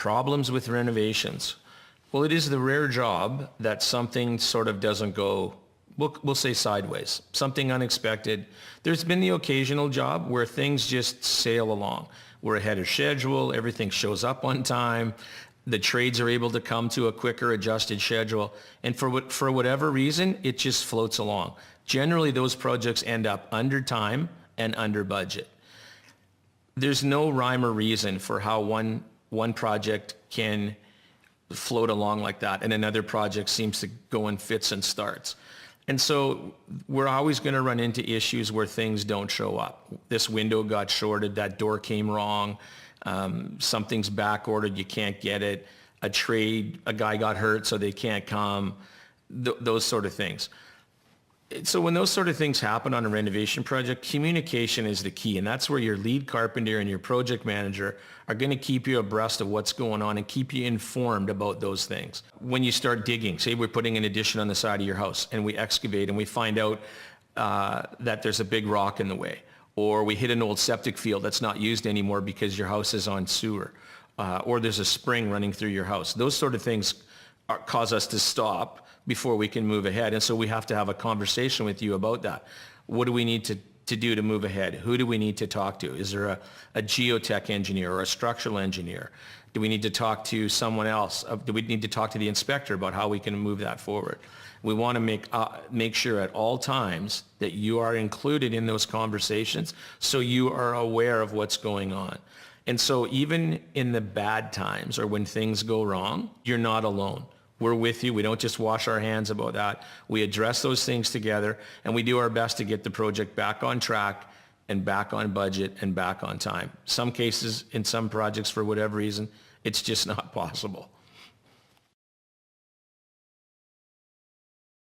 Problems with renovations. Well, it is the rare job that something sort of doesn't go, we'll say sideways, something unexpected. There's been the occasional job where things just sail along. We're ahead of schedule, everything shows up on time, the trades are able to come to a quicker adjusted schedule, and for whatever reason, it just floats along. Generally, those projects end up under time and under budget. There's no rhyme or reason for how one project can float along like that and another project seems to go in fits and starts. And so we're always going to run into issues where things don't show up. This window got shorted, that door came wrong, something's back ordered, you can't get it, a guy got hurt so they can't come, those sort of things. So when those sort of things happen on a renovation project, communication is the key, and that's where your lead carpenter and your project manager are going to keep you abreast of what's going on and keep you informed about those things. When you start digging, say we're putting an addition on the side of your house and we excavate and we find out that there's a big rock in the way, or we hit an old septic field that's not used anymore because your house is on sewer, or there's a spring running through your house. Those sort of things cause us to stop before we can move ahead. And so we have to have a conversation with you about that. What do we need to do to move ahead? Who do we need to talk to? Is there a geotech engineer or a structural engineer? Do we need to talk to someone else? Do we need to talk to the inspector about how we can move that forward? We want to make sure at all times that you are included in those conversations so you are aware of what's going on. And so even in the bad times or when things go wrong, you're not alone. We're with you. We don't just wash our hands about that. We address those things together, and we do our best to get the project back on track and back on budget and back on time. Some cases, in some projects, for whatever reason, it's just not possible.